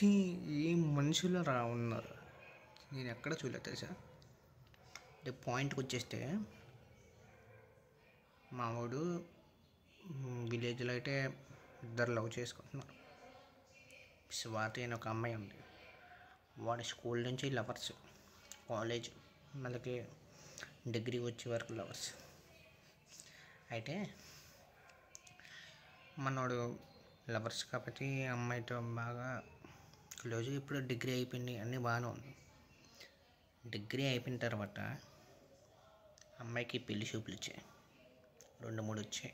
ఛీ! ఏం మనుషులురా ఉన్నారు. నేను ఎక్కడ చూడలేదు తెలుసా. అంటే పాయింట్‌కొచ్చేస్తే మా వోడు విలేజ్‌లో అయితే ఇద్దరు లవ్ చేసుకుంటున్నారు. స్వాతి అని ఒక అమ్మాయి ఉంది. వాడి స్కూల్ నుంచి లవర్స్, కాలేజ్ మళ్ళీ డిగ్రీ వచ్చే వరకు లవర్స్. అయితే మనోడు లవర్స్ కాబట్టి అమ్మాయితో బాగా క్లోజ్గా ఇప్పుడు డిగ్రీ అయిపోయింది, అన్నీ బాగానే ఉంది. డిగ్రీ అయిపోయిన తర్వాత అమ్మాయికి పెళ్లి చూపులు వచ్చాయి, 2-3 వచ్చాయి.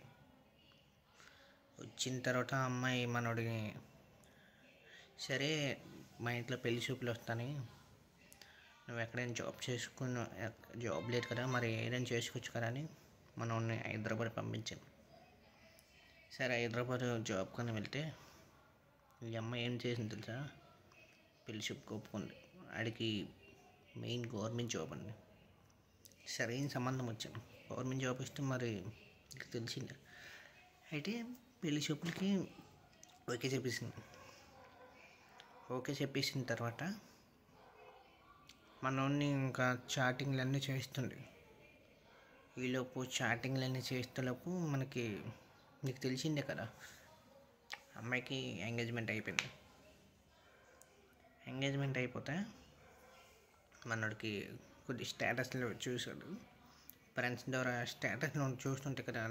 వచ్చిన తర్వాత అమ్మాయి మనోడిని, సరే మా ఇంట్లో పెళ్లి చూపులు వస్తాయి, నువ్వు ఎక్కడైనా జాబ్ చేసుకుని, జాబ్ లేదు కదా మరి ఏదైనా చేసుకోవచ్చు కదా అని మనోడిని హైదరాబాద్ పంపించాను. సరే హైదరాబాద్ జాబ్ కానీ వెళ్తే ఈ అమ్మాయి ఏం చేసింది తెలుసా, పెళ్లి చూపుకి ఒప్పుకుంది. ఆడికి మెయిన్ గవర్నమెంట్ జాబ్ అండి. సరైన సంబంధం వచ్చాను, గవర్నమెంట్ జాబ్ ఇస్తే మరి నీకు తెలిసిందే. అయితే పెళ్లి చూపులకి ఓకే చెప్పేసింది. ఓకే చెప్పేసిన తర్వాత మనోడిని ఇంకా చాటింగ్లు అన్నీ చేస్తుండే. ఈలోపు చాటింగ్లు అన్నీ చేసేలోపు మనకి నీకు తెలిసిందే కదా, అమ్మాయికి ఎంగేజ్మెంట్ అయిపోయింది. ఎంగేజ్మెంట్ అయిపోతే మనోడికి కొద్ది స్టేటస్లో చూశాడు. ఫ్రెండ్స్ ద్వారా స్టేటస్లో చూస్తుంటే కదా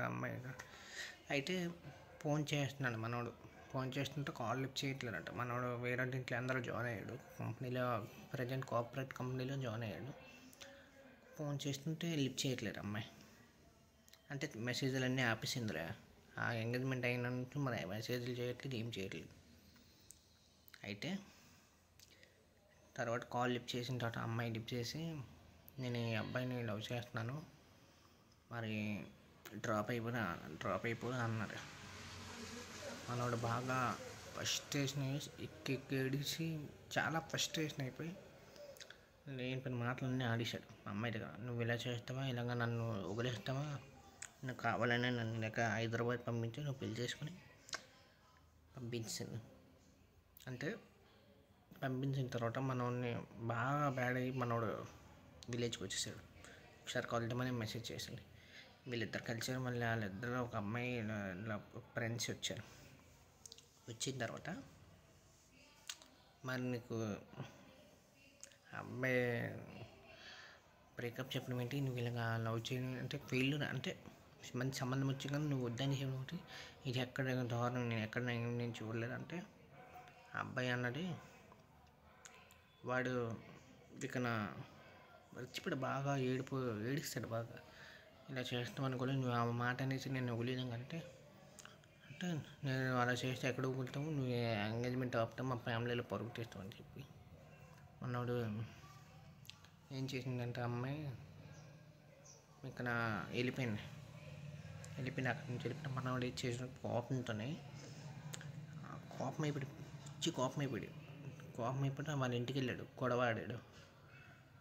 అమ్మాయి. అయితే ఫోన్ చేస్తున్నాడు మనోడు. ఫోన్ చేస్తుంటే కాల్ లిఫ్ట్ చేయట్లేదంట. మనోడు వేరే ఇంట్లో అందరూ జాయిన్ అయ్యాడు, కంపెనీలో ప్రజెంట్ కార్పొరేట్ కంపెనీలో జాయిన్ అయ్యాడు. ఫోన్ చేస్తుంటే లిఫ్ట్ చేయట్లేదు అమ్మాయి. అంటే మెసేజ్లు అన్నీ ఆపేసిందిరా. ఆ ఎంగేజ్మెంట్ అయినందుకు మరి మెసేజ్లు చేయట్లేదు, ఏం చేయట్లేదు. అయితే తర్వాత కాల్ లిఫ్ట్ చేసిన తర్వాత అమ్మాయి లిఫ్ట్ చేసి, నేను ఈ అబ్బాయిని లవ్ చేస్తున్నాను, మరి డ్రాప్ అయిపో అన్నారు. మనోడు బాగా ఫ్రస్ట్రేషన్ ఏడిచి చాలా ఫ్రస్ట్రేషన్ అయిపోయి లేని పని మాటలన్నీ ఆడేశాడు అమ్మాయి దగ్గర. నువ్వు ఇలా చేస్తావా, ఇలాగ నన్ను వదిలేస్తావా, నువ్వు కావాలని నన్ను లేక హైదరాబాద్ పంపించి నువ్వు పెళ్లి చేసుకుని పంపించింది. అంటే పంపించిన తర్వాత మనోడిని బాగా బ్యాడ్ అయ్యి మనోడు విలేజ్కి వచ్చేసాడు. ఒకసారి కాల్ చేయమని మెసేజ్ చేసింది. వీళ్ళిద్దరు కలిసారు. మళ్ళీ వాళ్ళిద్దరు ఒక అమ్మాయి ఫ్రెండ్స్ వచ్చారు. వచ్చిన తర్వాత మరి నీకు అబ్బాయి బ్రేకప్ చెప్పడం ఏంటి, నువ్వు ఇలాగ లవ్ చేయడం అంటే ఫెయిల్యూర్, అంటే మంచి సంబంధం వచ్చి కానీ నువ్వు వద్దని చెప్పడం ఒకటి, ఇది ఎక్కడ దారుణం, నేను ఎక్కడ నేను చూడలేదు అంటే. ఆ అబ్బాయి అన్నది, వాడు ఇక మర్చిపోయాడు, బాగా ఏడిస్తాడు బాగా. ఇలా చేస్తాం అనుకోలే, నువ్వు ఆ మాట అనేసి నేను వదిలేదాం కంటే, అంటే నేను అలా చేస్తే ఎక్కడ వదులుతావు, నువ్వు ఎంగేజ్మెంట్ ఆపుతావు, మా ఫ్యామిలీలో పరుగు తీస్తావు అని చెప్పి. మనోడు ఏం చేసిందంటే అమ్మాయి ఇక్కడ వెళ్ళిపోయింది. అక్కడి నుంచి వెళ్ళిపోయిన మనోడు ఏం చేసిన కోపంతోనే కోపం అయిపోయి వాళ్ళ ఇంటికి వెళ్ళాడు, గొడవ ఆడాడు.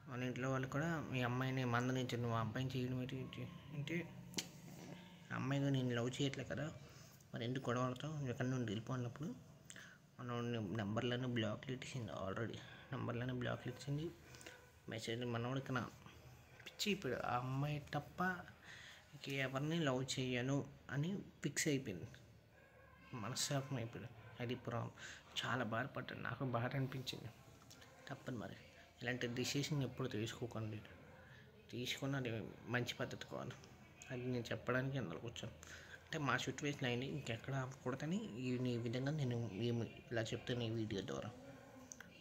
వాళ్ళ ఇంట్లో వాళ్ళు కూడా ఈ అమ్మాయిని మందలించారు, నువ్వు ఆ అబ్బాయిని చేయడం ఏంటి అంటే, అమ్మాయిగా నేను లవ్ చేయట్లే కదా మరి ఎందుకు గొడవ ఆడతావు, ఎక్కడి నుండి వెళ్ళిపోయినప్పుడు మనోడిని నెంబర్లను బ్లాక్లు ఇచ్చింది. ఆల్రెడీ నెంబర్లను బ్లాక్లు ఇచ్చింది. మెసేజ్ మనోడికి నా పిచ్చి ఇప్పుడు ఆ అమ్మాయి తప్ప ఇంక ఎవరిని లవ్ చేయను అని ఫిక్స్ అయిపోయింది. మనస్తాపం అయిపోయింది. అది చాలా బాధపడ్డాను, నాకు బాధ అనిపించింది. తప్పదు మరి, ఇలాంటి డిసిషన్ ఎప్పుడు తీసుకోకండి, తీసుకున్నది మంచి పద్ధతి కాదు. అది నేను చెప్పడానికి అందులోకి వచ్చాను. అంటే మా సిచ్యువేషన్ అయింది, ఇంకెక్కడ అవ్వకూడదని ఈ విధంగా నేను ఇలా చెప్తాను ఈ వీడియో ద్వారా.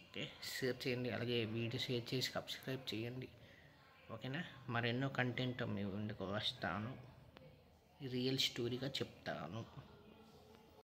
ఓకే, షేర్ చేయండి, అలాగే వీడియో షేర్ చేసి సబ్స్క్రైబ్ చేయండి. ఓకేనా, మరెన్నో కంటెంట్ మీ ముందుకు వస్తాను, రియల్ స్టోరీగా చెప్తాను.